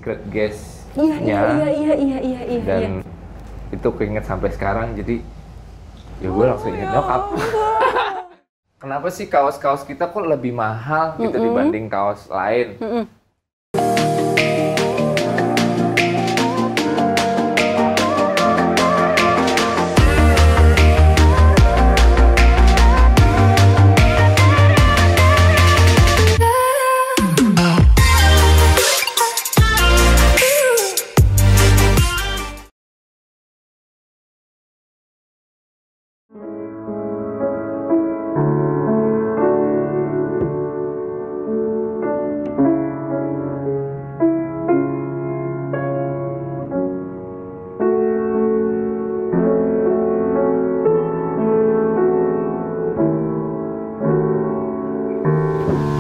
secret guest-nya. Iya. Dan itu keinget sampai sekarang, jadi ya gue langsung inget nyokap. Kenapa sih kaos-kaos kita kok lebih mahal gitu dibanding kaos lain?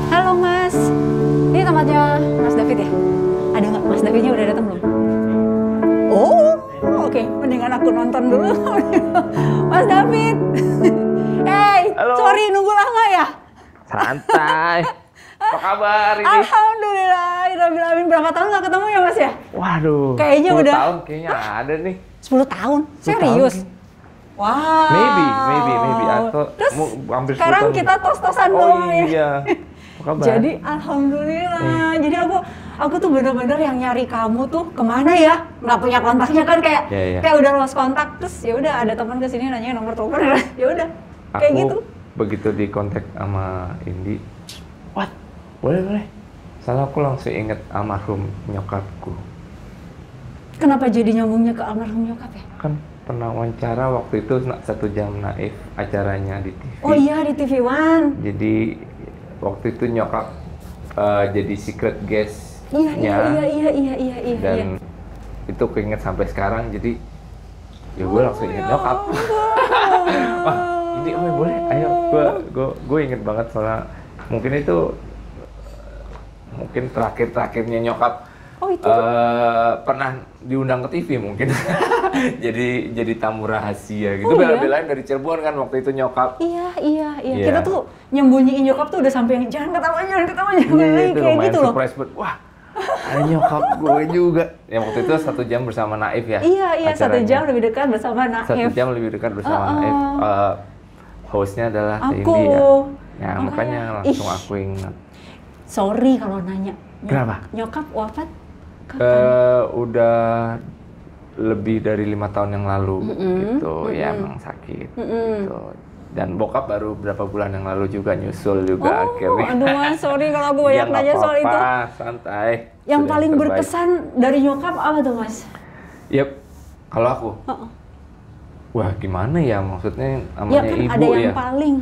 Halo Mas, ini tempatnya Mas David ya? Ada nggak? Mas Davidnya udah datang belum? Oh, oke. Mendingan aku nonton dulu. Mas David, hey, Halo. sorry nunggu lama ya? Santai. Apa kabar ini? Alhamdulillah, Alamin. Berapa tahun nggak ketemu ya Mas ya? Waduh, Kayaknya 10 udah. tahun kayaknya ada nih. 10 tahun? 10 Serius? tahun. Wow. Maybe. Atau Terus hampir 10 sekarang tahun. kita tos-tosan Oh doang ya? iya. Apa kabar? Jadi alhamdulillah. Jadi aku tuh bener-bener yang nyari kamu tuh kemana ya? Nggak punya kontaknya kan kayak Iya. kayak udah lost kontak, terus ya udah ada teman kesini nanya nomor telepon, ya udah kayak aku gitu. begitu di kontak sama Indi, what? Boleh. Soalnya aku langsung inget almarhum nyokapku. Kenapa jadi nyambungnya ke almarhum nyokap ya? Kan pernah wawancara waktu itu 1 jam naif acaranya di TV. Oh iya, di TV One. Jadi waktu itu nyokap jadi secret guest-nya. Iya. Dan itu keinget sampai sekarang, jadi ya gue langsung inget nyokap. Wah, ini boleh, ayo gue inget banget soalnya mungkin itu terakhirnya nyokap. Oh itu. Pernah diundang ke TV mungkin. jadi tamu rahasia gitu. Oh, iya? Bela-belain dari Cirebon kan waktu itu nyokap. Iya. Iya. Kita tuh nyembunyiin nyokap tuh udah sampai yang jangan ketawa, Itu kayak lumayan gitu loh. surprise buat, wah, ada nyokap gue juga. Yang waktu itu 1 jam bersama Naif ya. Iya, 1 acaranya. jam lebih dekat bersama 1 Naif. jam lebih dekat bersama Naif. Hostnya adalah Teh Aku. Indi ya. Ya Makanya, makanya langsung ih. aku ingat. Sorry kalau nanya. Kenapa? Nyokap wafat kapan? Udah lebih dari 5 tahun yang lalu gitu. Ya emang sakit gitu. Dan bokap baru berapa bulan yang lalu juga nyusul juga akhirnya. Aduh Mas, sorry kalau aku banyak Ya, nggak nanya soal itu. apa-apa, santai. Yang Sudah paling terbaik. berkesan dari nyokap apa tuh Mas? Yep, kalau aku, Heeh. wah gimana ya maksudnya Ya namanya kan ibu ada yang ya. paling,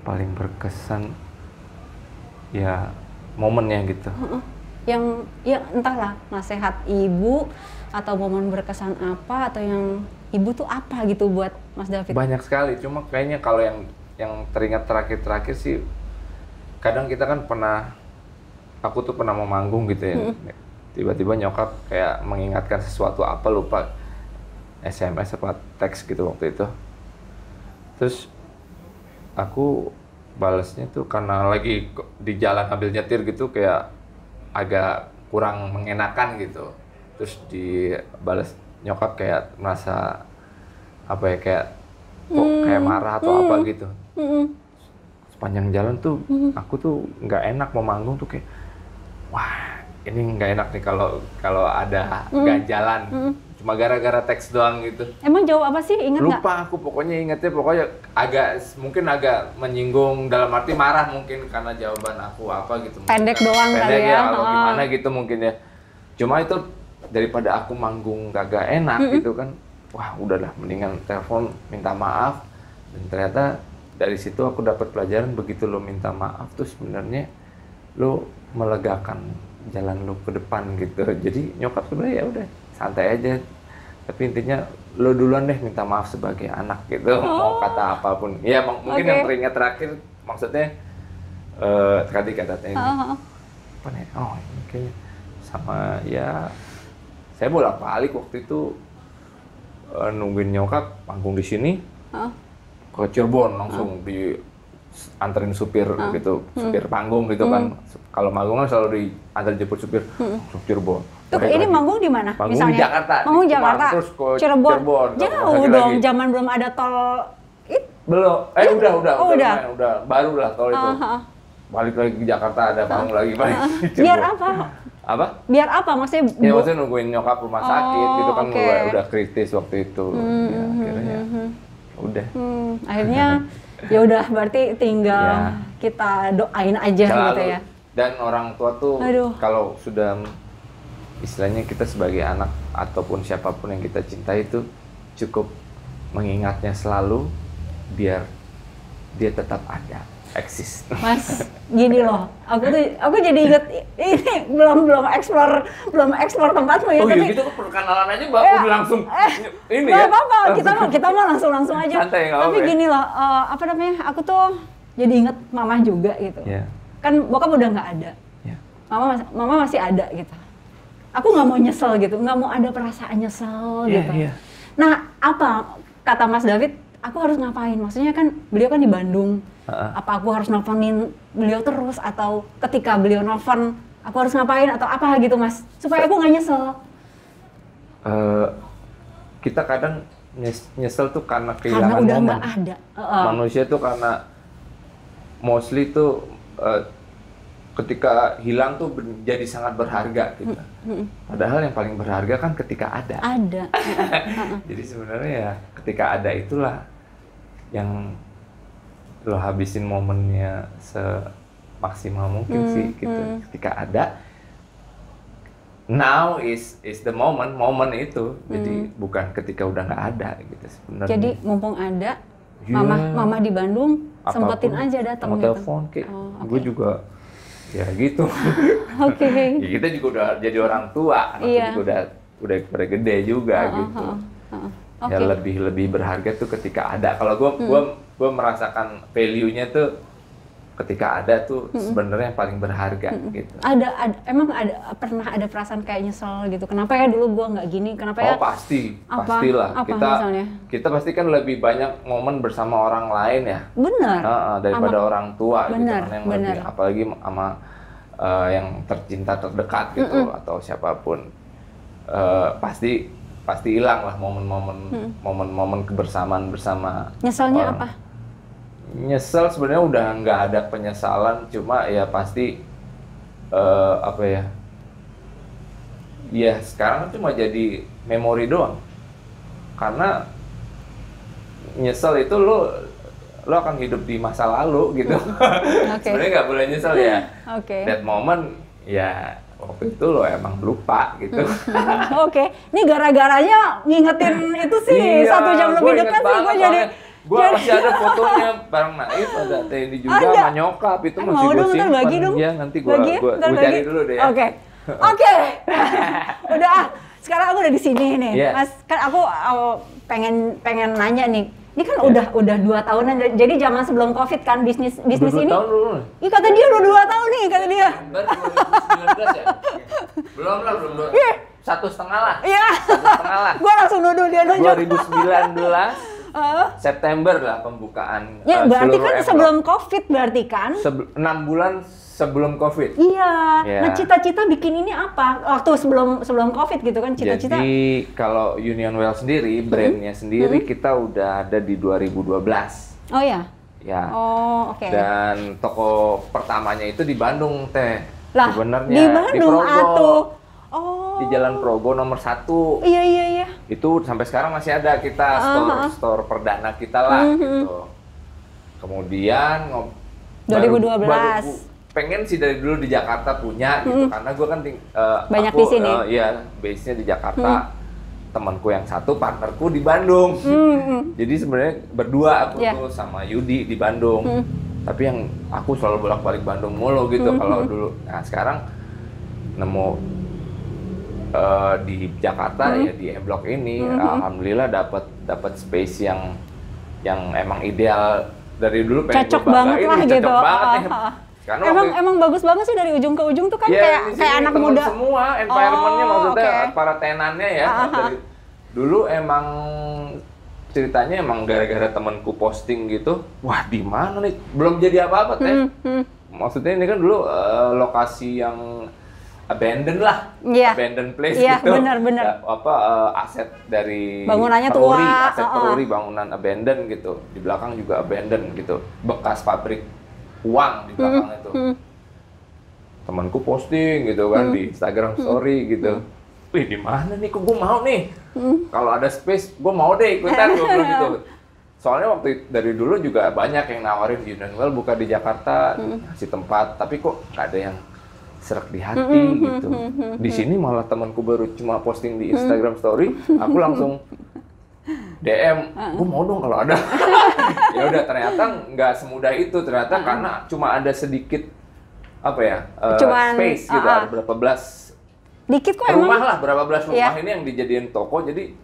Paling berkesan ya momennya gitu. yang ya entahlah nasihat ibu atau momen berkesan apa atau yang ibu tuh apa gitu buat Mas David. Banyak sekali, cuma kayaknya kalau yang teringat terakhir sih, kadang kita kan aku tuh pernah mau manggung gitu ya. Tiba-tiba nyokap kayak mengingatkan sesuatu apa lupa, SMS apa teks gitu waktu itu. Terus aku balesnya tuh karena lagi di jalan sambil nyetir gitu kayak agak kurang mengenakan gitu. Terus dibales nyokap kayak merasa apa ya, kayak kok kayak marah atau apa gitu. Sepanjang jalan tuh aku tuh nggak enak mau manggung tuh kayak, wah ini nggak enak nih kalau ada ganjalan. Cuma gara-gara teks doang gitu. Emang jawab apa sih, ingat nggak? Lupa aku pokoknya mungkin agak menyinggung dalam arti marah mungkin karena jawaban aku apa gitu. Pendek doang kali Pendek ya. atau gimana gitu mungkin ya. Cuma itu daripada aku manggung kagak enak gitu kan. Wah udahlah mendingan telepon minta maaf. Dan ternyata dari situ aku dapat pelajaran, begitu lo minta maaf tuh sebenarnya lo melegakan jalan lo ke depan gitu. Jadi nyokap sebenarnya ya udah santai aja. Tapi intinya lo duluan deh minta maaf sebagai anak gitu. Mau kata apapun. Ya mungkin yang teringat terakhir maksudnya tadi kata Teh ini. Apa nih? Oh ini kayaknya sama ya, saya bolak-balik waktu itu nungguin nyokap panggung di sini. Ke Cirebon langsung di anterin supir gitu, supir panggung gitu kan. Kalau manggung kan selalu diantar jemput supir Cirebon. Tuh, ini manggung di mana? Manggung misalnya? di Jakarta. Manggung Jakarta. Terus ke Cirebon. Jauh dong, lagi. zaman belum ada tol. Belum. Udah. Baru lah tol itu. Balik lagi ke Jakarta ada panggung lagi balik. Biar apa? Apa? Biar apa maksudnya? Ya maksudnya nungguin nyokap rumah sakit gitu kan okay. udah kritis waktu itu. Ya, akhirnya udah. Akhirnya ya udah berarti tinggal kita doain aja gitu ya. Dan orang tua tuh kalau sudah istilahnya kita sebagai anak ataupun siapapun yang kita cintai itu cukup mengingatnya selalu biar dia tetap ada, eksis. Mas, gini loh, aku jadi inget ini belum eksplor tempatmu ya. Oh tapi, iya gitu perkenalan aja udah langsung ini ya. Ya. Apa kita mah langsung aja. Santai, tapi gini loh, apa namanya? Aku tuh jadi inget mama juga gitu. Yeah. Kan bokap udah nggak ada. Yeah. Mama masih ada gitu. Aku nggak mau nyesel gitu, nggak mau ada perasaan nyesel gitu. Yeah. Nah, apa kata Mas David? Aku harus ngapain? Maksudnya kan beliau kan di Bandung. Apa aku harus nelfonin beliau terus atau ketika beliau nelfon aku harus ngapain atau apa gitu Mas? Supaya aku nggak nyesel. Kita kadang nyesel tuh karena kehilangan karena udah momen. Nggak ada. Manusia tuh karena mostly tuh ketika hilang tuh jadi sangat berharga gitu. Padahal yang paling berharga kan ketika ada. Ada. Jadi sebenarnya ya ketika ada itulah yang lo habisin momennya semaksimal mungkin sih gitu. Ketika ada, now is the moment itu. Jadi bukan ketika udah nggak ada gitu sebenarnya. Jadi mumpung ada, mama di Bandung sempetin aja datang gitu. Telepon kayak gue juga ya gitu. Oke. Ya kita juga udah jadi orang tua, juga udah gede juga gitu. Ya lebih berharga tuh ketika ada. Kalau gue merasakan value-nya tuh ketika ada tuh sebenarnya yang paling berharga gitu. Emang pernah ada perasaan kayak nyesel gitu. Kenapa ya dulu gue nggak gini? Kenapa ya? Pastilah. Kita pasti kan lebih banyak momen bersama orang lain ya. Benar. Daripada orang tua bener, gitu. Lebih, apalagi sama yang tercinta terdekat gitu atau siapapun. Pasti hilang lah momen kebersamaan bersama. Nyeselnya orang. apa? Nyesel sebenarnya udah nggak ada penyesalan, cuma ya pasti ya sekarang cuma jadi memori doang. Karena nyesel itu lo akan hidup di masa lalu gitu. Sebenarnya nggak boleh nyesel ya. That moment ya waktu itu lo emang lupa gitu. Ini gara-garanya ngingetin itu sih 1 jam lebih dekat sih gue jadi. Gue masih ada fotonya bareng Naif, ada Teddy juga sama nyokap itu masih gue simpan. Iya nanti gue cari dulu deh ya. Oke. Udah sekarang aku udah di sini nih. Mas, kan aku pengen nanya nih. Ini kan udah 2 tahunan, jadi zaman sebelum Covid kan bisnis ini. 2 tahun dulu. Iya kata dia udah 2 tahun nih kata dia. 2019 ya? Belum. 1,5 lah. Iya. 1,5 lah. Gua langsung nuduh dia nunjuk. 2019 September lah pembukaan. Ya berarti kan sebelum Covid berarti kan? 6 bulan sebelum Covid. Iya. Nah cita-cita bikin ini apa? Waktu sebelum Covid gitu kan cita-cita. Jadi kalau Union Well sendiri, brandnya sendiri kita udah ada di 2012. Oh ya? Ya. Oh oke. Dan toko pertamanya itu di Bandung teh. Lah sebenarnya di Bandung atuh. Di Jalan Progo nomor 1. Iya. Itu sampai sekarang masih ada kita store perdana kita lah gitu. Kemudian 2012. Pengen sih dari dulu di Jakarta punya gitu karena gue kan banyak di sini. Iya, base-nya di Jakarta. Temanku yang satu, partnerku di Bandung. Jadi sebenarnya berdua aku tuh sama Yudi di Bandung. Tapi yang aku selalu bolak-balik Bandung mulu gitu kalau dulu. Nah, sekarang nemu di Jakarta ya di E-Block ini alhamdulillah dapat space yang emang ideal dari dulu pengen cocok banget lah gitu. Emang bagus banget sih dari ujung ke ujung tuh kan kayak anak muda semua environment-nya maksudnya para tenannya ya dari dulu emang ceritanya emang gara-gara temanku posting gitu, wah di mana nih? Belum jadi apa-apa teh. Maksudnya ini kan dulu lokasi yang abandoned lah, abandoned place gitu. Benar-benar. Aset dari bangunannya Peruri, tua, aset Peruri, bangunan abandoned gitu. Di belakang juga abandoned gitu. Bekas pabrik uang di belakang itu. Temanku posting gitu kan di Instagram story gitu. Wih, di mana nih? Kok gue mau nih? Kalau ada space, gue mau deh ikutan, gue bilang gitu. Soalnya dari dulu juga banyak yang nawarin Unionwell buka di Jakarta, ngasih tempat, tapi kok nggak ada yang serak di hati gitu. Di sini malah temanku baru cuma posting di Instagram story, aku langsung DM, gue mau dong kalau ada. Ya udah, ternyata nggak semudah itu, ternyata karena cuma ada sedikit space gitu, ada berapa belas dikit kok rumah emang. lah, berapa belas rumah ini yang dijadiin toko, jadi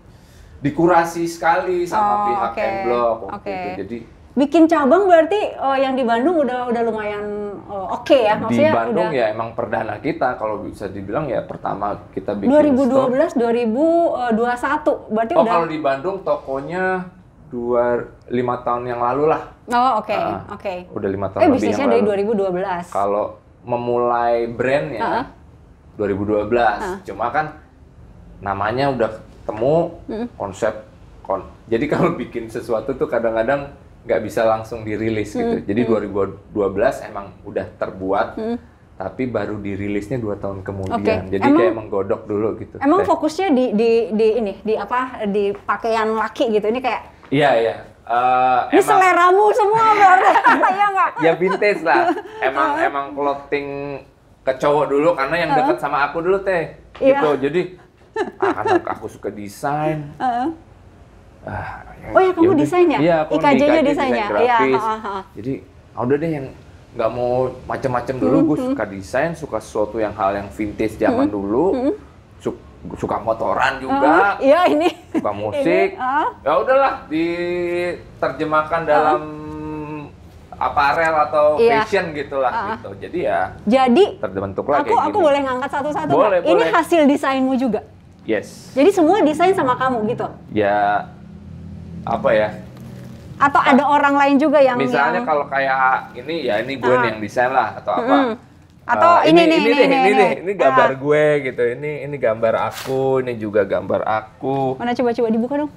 dikurasi sekali sama pihak M-Block waktu itu. Jadi bikin cabang berarti yang di Bandung udah lumayan oke ya, maksudnya di Bandung udah... ya emang perdana kita kalau bisa dibilang ya, pertama kita bikin 2012 2021 berarti udah. Kalau di Bandung tokonya 5 tahun yang lalu lah. Oke. Udah 5 tahun lebih bisnisnya yang dari lalu. 2012. Kalau memulai brand ya 2012. Cuma kan namanya udah ketemu, jadi kalau bikin sesuatu tuh kadang-kadang nggak bisa langsung dirilis gitu. Jadi 2012 emang udah terbuat, tapi baru dirilisnya 2 tahun kemudian. Jadi kayak menggodok dulu gitu. Emang fokusnya di pakaian laki gitu. Ini kayak Iya. Ini seleramu semua berarti. Ya nggak? Ya vintage lah. Emang clothing ke cowok dulu karena yang dekat sama aku dulu teh. Gitu. Jadi karena aku suka desain. Kamu desain ya? Iya, aku IKJ-nya desain desainnya. grafis. Jadi udah deh yang nggak mau macam-macam dulu. Gue suka desain, suka sesuatu hal yang vintage zaman dulu. Suka motoran juga. Iya ini. Suka musik. Ya udahlah, diterjemahkan dalam aparel atau fashion gitulah gitu. Jadi terbentuklah kayak gini. Aku boleh ngangkat satu-satu? Boleh. Ini hasil desainmu juga? Yes. Jadi semua desain sama kamu gitu? Ya, Atau ada orang lain juga yang... Misalnya kalau kayak ini, ya ini gue nih yang desain lah, atau apa. Atau ini gambar gue gitu, ini gambar aku, ini juga gambar aku. Mana coba dibuka dong.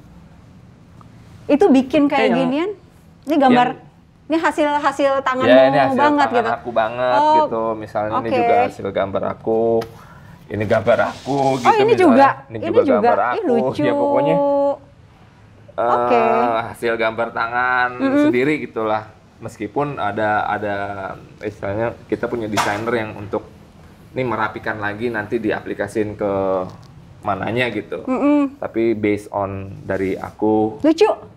Itu bikin kayak ginian? Ini gambar... Ini hasil tanganmu ini hasil banget tangan gitu? aku banget gitu. Misalnya ini juga hasil gambar aku. Ini gambar aku gitu. Oh, ini juga? Ini juga gambar aku. Lucu. Ya pokoknya hasil gambar tangan sendiri gitulah. Meskipun ada istilahnya kita punya desainer yang untuk ini merapikan lagi nanti diaplikasiin ke mananya gitu. Tapi based on dari aku. Lucu.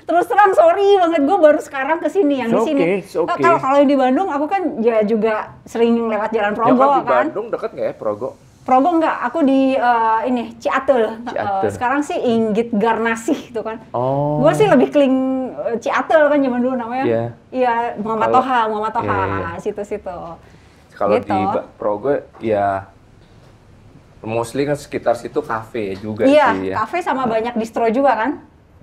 Terus terang sorry banget, gue baru sekarang kesini yang di sini. Kalau di Bandung aku kan ya juga sering lewat Jalan Progo kan. Di kan. Bandung deket nggak ya Progo? Progo enggak, aku di Ciatel. Sekarang sih Inggit Garnasih gitu kan. Gue sih lebih kling Ciatel kan zaman dulu namanya. Iya, Muhammad Toha, situ-situ. Kalau gitu. Di Progo ya mostly kan sekitar situ kafe juga sih ya. Iya, kafe sama banyak distro juga kan?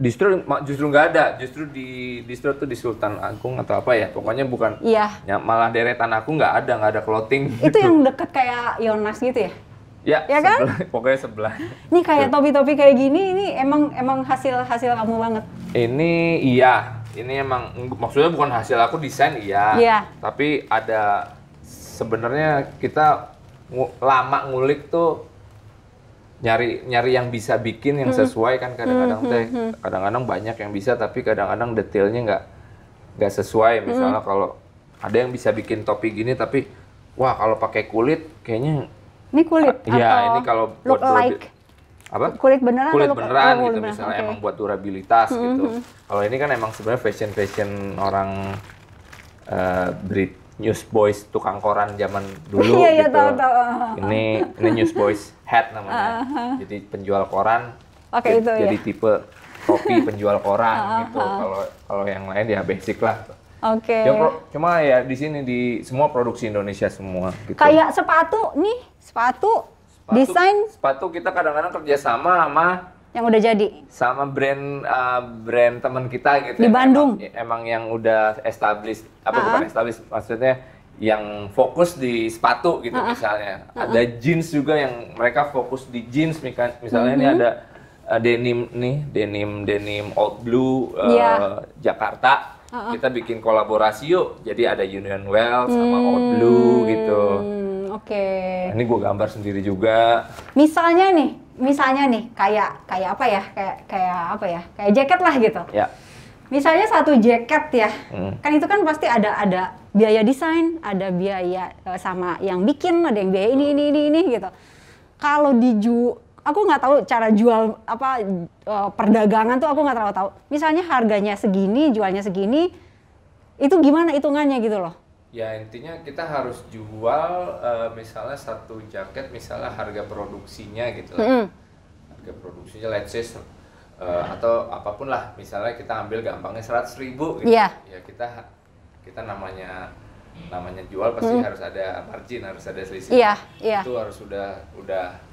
Justru nggak ada, justru di distro tuh di Sultan Agung atau apa ya, pokoknya bukan. Iya. Ya, malah deretan aku nggak ada clothing. Itu gitu. Yang deket kayak Yonas gitu ya? Ya kan? Pokoknya sebelah. Ini kayak topi-topi kayak gini, ini emang hasil kamu banget. Ini emang maksudnya bukan hasil aku desain iya. Tapi ada sebenarnya kita lama ngulik tuh nyari yang bisa bikin yang sesuai kan kadang-kadang banyak yang bisa tapi kadang-kadang detailnya nggak sesuai. Misalnya kalau ada yang bisa bikin topi gini tapi wah kalau pakai kulit kayaknya ini kulit ini kalau buat kulit beneran gitu misalnya emang buat durabilitas gitu. Kalau ini kan emang sebenarnya fashion orang Newsboys tukang koran zaman dulu gitu. Tahu. Ini Newsboys hat namanya. Jadi penjual koran. Jadi tipe topi penjual koran gitu. Kalau yang lain ya basic lah. Cuma ya di sini di semua produksi Indonesia semua gitu. Kayak sepatu desain. Sepatu kita kadang-kadang kerjasama sama yang udah jadi? Sama brand teman kita gitu. Di Bandung? Emang yang udah established, bukan established, maksudnya yang fokus di sepatu gitu misalnya. Ada jeans juga yang mereka fokus di jeans, misalnya ini ada denim nih, denim Old Blue Jakarta. Kita bikin kolaborasi yuk. Jadi ada Union Well sama Old Blue gitu. Oke. Ini gue gambar sendiri juga. Misalnya nih kayak apa ya? Kayak jaket lah gitu. Ya. Misalnya satu jaket ya. Kan itu kan pasti ada biaya desain, ada biaya sama yang bikin, ada yang biaya ini gitu. Kalau aku nggak tahu cara jual perdagangan tuh, aku nggak terlalu tahu. Misalnya harganya segini, jualnya segini, itu gimana hitungannya gitu loh? Ya intinya kita harus jual misalnya satu jaket, misalnya harga produksinya gitu lah. Harga produksinya let's say atau apapun lah, misalnya kita ambil gampangnya 100.000 gitu. Ya kita namanya jual pasti harus ada margin, harus ada selisih. Itu harus udah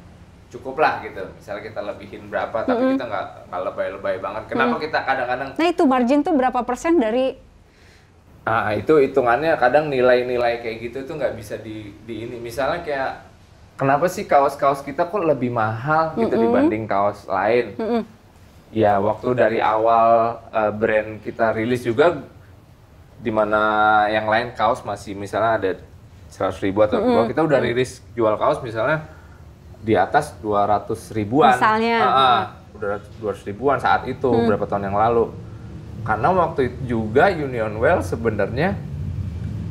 cukup lah gitu. Misalnya kita lebihin berapa, tapi kita nggak lebay-lebay banget. Kenapa kita kadang-kadang? Nah itu margin tuh berapa persen dari? Itu hitungannya kadang nilai-nilai kayak gitu tuh nggak bisa di ini. Misalnya kayak kenapa sih kaos-kaos kita kok lebih mahal gitu dibanding kaos lain? Ya waktu dari awal brand kita rilis juga, dimana yang lain kaos masih misalnya ada 100.000 atau kita udah rilis jual kaos misalnya di atas 200.000-an. Misalnya. Udah 200.000-an saat itu, berapa tahun yang lalu. Karena waktu itu juga Union Well sebenarnya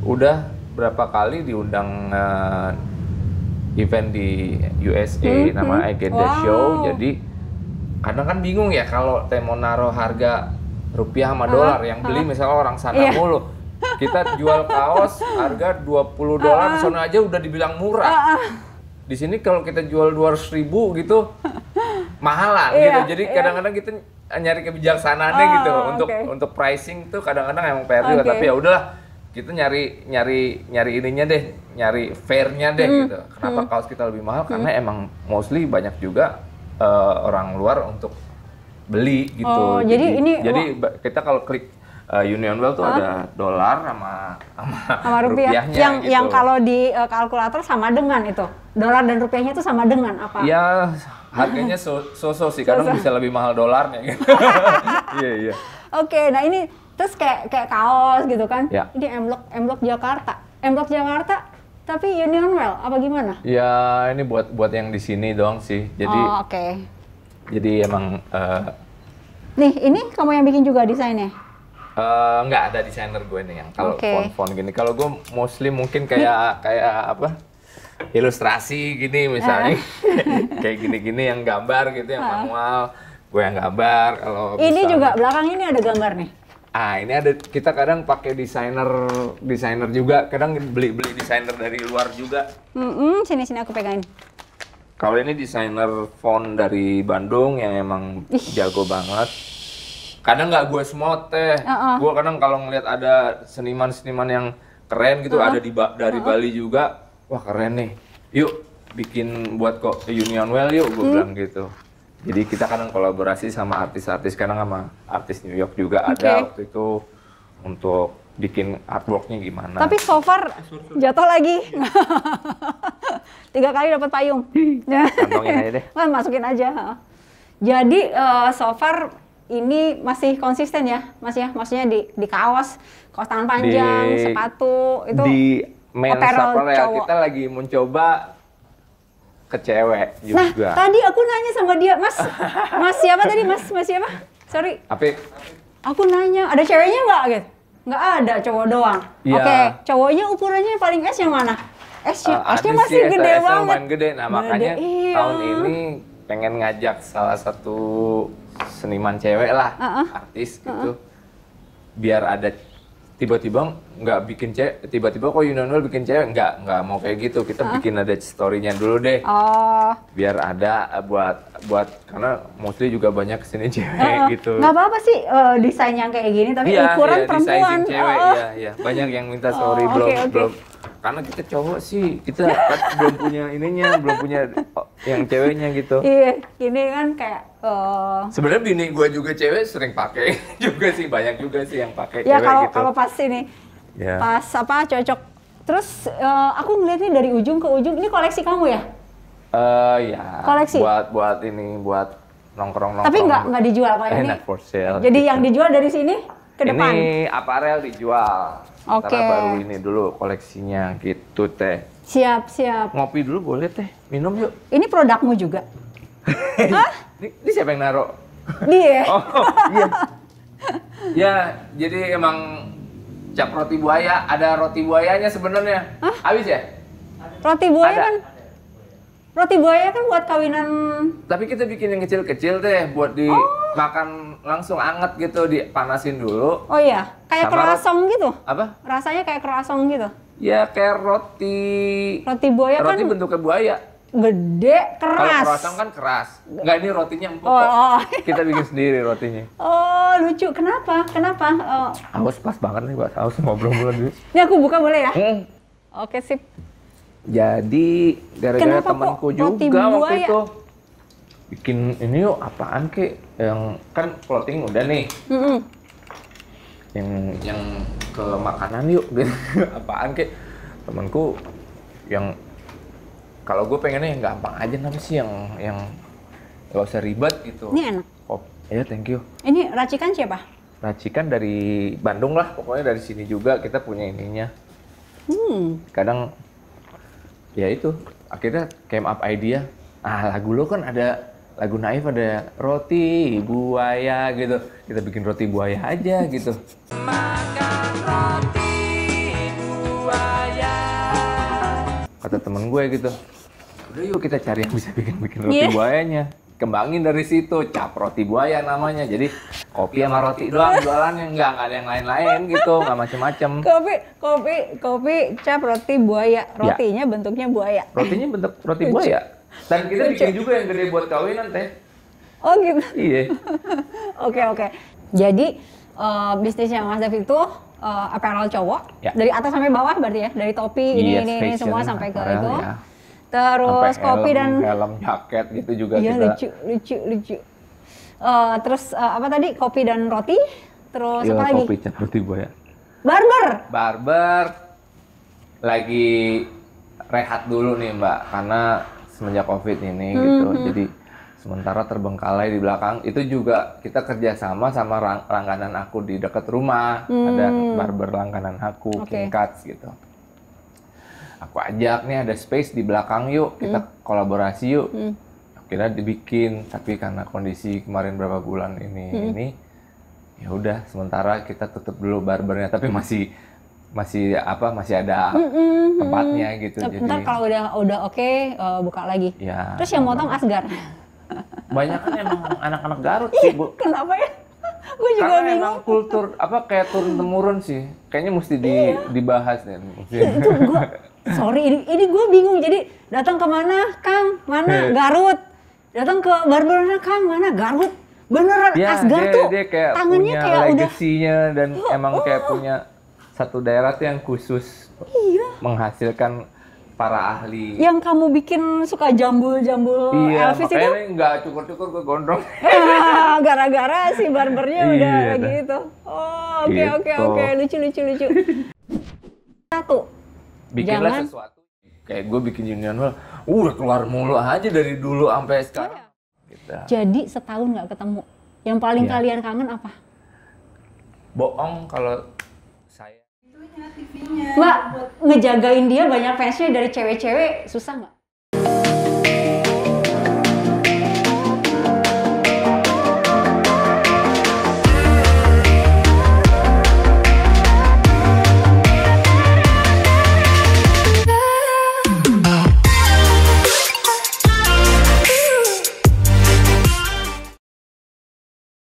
udah berapa kali diundang event di USA, nama Agenda Show. Jadi kadang kan bingung ya kalau mau naruh harga rupiah sama dolar, yang beli misalnya orang sana mulu. Kita jual kaos harga $20, di sana aja udah dibilang murah. Di sini kalau kita jual 200.000 gitu mahalan gitu. Jadi kadang-kadang kita nyari kebijaksanaannya gitu untuk pricing tuh kadang-kadang emang PR juga, tapi ya udahlah kita nyari ininya deh, nyari fairnya deh gitu. Kenapa kaos kita lebih mahal? Karena emang mostly banyak juga orang luar untuk beli gitu. Jadi kita kalau klik Union Well tuh ada dolar sama rupiahnya yang gitu. Yang kalau di kalkulator sama dengan itu. Dolar dan rupiahnya itu sama dengan apa? Ya, harganya so-so sih, kadang bisa lebih mahal dolarnya gitu. Iya. Oke, nah ini terus kayak kaos gitu kan. Ya. Ini M-Block Jakarta. M-Block Jakarta tapi Union Well apa gimana? Ya, ini buat yang di sini doang sih. Jadi Jadi emang nih, ini kamu yang bikin juga desainnya? Nggak ada desainer gue nih yang kalau font gini. Kalau gue mostly mungkin kayak apa? Ilustrasi gini misalnya. Kayak gini-gini yang gambar gitu, yang manual. Gue yang gambar kalau ini juga belakang ini ada gambar nih. Ini ada, kita kadang pakai desainer juga. Kadang beli desainer dari luar juga. Sini aku pegangin. Kalau ini desainer font dari Bandung yang emang jago banget. Kadang nggak gue semua teh. Gue kadang kalau ngeliat ada seniman-seniman yang keren gitu, ada dari Bali juga. Wah keren nih, yuk bikin buat Union Well yuk, gue bilang gitu. Jadi kita kadang kolaborasi sama artis-artis, kadang sama artis New York juga ada waktu itu untuk bikin artworknya gimana. Tapi so far jatuh lagi. 3 kali dapat payung. Kantongin aja deh. Masukin aja. Jadi so far ini masih konsisten ya, Mas ya? Maksudnya di kaos tangan panjang, sepatu itu. Di men's apparel kita lagi mencoba ke cewek juga. Nah, tadi aku nanya sama dia, Mas siapa tadi? Mas siapa? Sorry. Apik. Aku nanya, ada ceweknya nggak gitu? Nggak ada, cowok doang. Ya. Oke, cowoknya ukurannya paling S yang mana? S-nya masih gede banget. Lumayan gede. Nah, makanya tahun ini pengen ngajak salah satu seniman cewek lah, artis gitu. Biar ada tiba-tiba nggak bikin cewek, tiba-tiba kok Union Well bikin cewek, nggak mau kayak gitu. Kita bikin ada story-nya dulu deh. Biar ada buat karena mostly juga banyak kesini cewek gitu. Nggak apa-apa sih desain yang kayak gini, tapi ukuran perempuan. Desain cewek, iya. Banyak yang minta story karena kita cowok sih, kita kan belum punya ininya, belum punya yang ceweknya gitu. Iya, ini kan kayak Sebenarnya bini gue juga cewek sering pakai juga sih, banyak juga sih yang pakai ya cewek gitu. kalau pas ini, Ya. pas apa cocok. Terus aku ngeliatnya dari ujung ke ujung, ini koleksi kamu ya? Ya. Koleksi? Buat ini, buat nongkrong. Tapi nggak dijual kalau ini. Not for sale. Jadi gitu. yang dijual dari sini ke depan? Ini aparel dijual. Oke. Karena baru ini dulu koleksinya gitu teh. Siap. Ngopi dulu boleh teh, minum yuk. Ini produkmu juga? Hah? Ini siapa yang naruh? Dia? Oh iya. Ya, jadi emang cap roti buaya, ada roti buayanya sebenarnya. Habis ya? Roti buaya Ada. kan? Roti buaya kan buat kawinan. Tapi kita bikin yang kecil-kecil teh, buat dimakan langsung anget gitu, dipanasin dulu. Oh iya, kayak Sama croissant gitu? Apa? Rasanya kayak croissant gitu? Ya kayak roti. Roti buaya kan Roti bentuknya buaya. gede, Kalau keras. croissant kan keras. Enggak, ini rotinya empuk Oh, kok. oh. Kita bikin sendiri rotinya. Oh, lucu. Kenapa? Haus pas banget nih buat haus ngobrol-ngobrol dulu. Ini aku buka boleh ya? Oke, sip. Jadi gara-gara Kenapa temanku kok roti juga waktu buaya? itu bikin ini yuk apaan kek yang kan clothing udah nih Mm-mm. yang ke makanan yuk gitu. Apaan kek temanku yang kalau gue pengennya yang gampang aja apa sih yang nggak usah ribet gitu. Ini enak. Oh ya thank you. Ini racikan siapa? Racikan dari Bandung lah pokoknya, dari sini juga kita punya ininya. Kadang ya itu akhirnya came up idea, lagu lo kan ada lagu Naif ada roti buaya gitu, kita bikin roti buaya aja gitu. Makan roti buaya, kata temen gue gitu. Udah yuk kita cari yang bisa bikin roti buayanya, kembangin dari situ, cap roti buaya namanya. Jadi kopi sama roti doang jualannya, nggak ada yang lain-lain gitu, nggak macem-macem. Kopi cap roti buaya. Rotinya bentuknya buaya. Rotinya bentuk roti buaya. Dan kita bikin juga yang gede buat kawinan teh. Oh gitu. Iya. Oke. Jadi bisnisnya Mas David itu apparel cowok. Ya. Dari atas sampai bawah berarti ya. Dari topi Yes, ini semua fashion, sampai ke apparel, itu. ya. Terus Sampai kopi dan helm, jaket gitu juga iya, kita. lucu. Terus apa tadi? Kopi dan roti. Terus Iya, apa lagi? kopi cap roti buaya. Barber. Lagi rehat dulu nih Mbak, karena semenjak COVID ini gitu. Jadi sementara terbengkalai di belakang. Itu juga kita kerjasama sama langganan aku di dekat rumah. Ada barber langganan aku, King Cuts gitu. Aku ajak nih ada space di belakang yuk, kita kolaborasi yuk. Akhirnya dibikin, tapi karena kondisi kemarin berapa bulan ini ya udah sementara kita tutup dulu barbernya, tapi masih ada tempatnya gitu. Ntar Jadi kalau udah oke, buka lagi. ya, Terus yang motong Asgar. banyak kan emang anak-anak Garut sih, Bu. Kenapa ya? Gue juga Karena bingung. emang kultur kayak turun temurun sih. Kayaknya mesti dibahas nih. Itu gue, sorry, ini gue bingung. Jadi datang ke mana, Kang? Mana? Garut. Datang ke barbernya, Kang? Mana? Garut. Beneran Ya, Asgar tuh dia kayak tangannya punya kayak udah. legasinya dan emang kayak punya satu daerah tuh yang khusus menghasilkan para ahli. Yang kamu bikin suka jambul-jambul Iya, Elvis itu. makanya nggak cukur-cukur ke gondrong. Gara-gara si barbernya udah Iya, kayak dah. gitu. Oh, Gitu. oke. Lucu. Satu. Bikinlah Jangan- sesuatu. Kayak gue bikin Union Wall, udah keluar mulu aja dari dulu sampai sekarang. Gitu. Jadi setahun nggak ketemu. Yang paling Iya. kalian kangen apa? Bohong kalau saya. Mbak, ngejagain dia banyak fansnya dari cewek-cewek susah nggak?